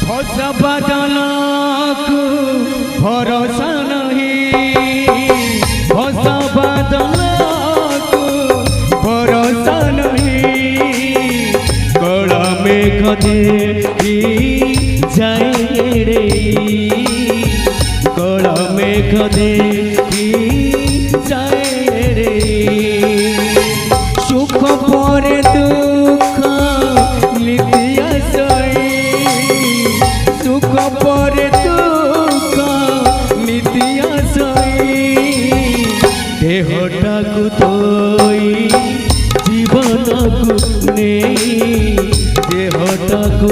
भरोसा बादलकु भरोसा नहीं, भरोसा बादलकु भरोसा नहीं। कला मेघ देखी जाए रे, कला मेघ देखी जाए रे। सुख परे दुख नित्य सई, सुख परे दुख नित्य सई। देहटाकु तोई जीवन को नहीं, देहटाकु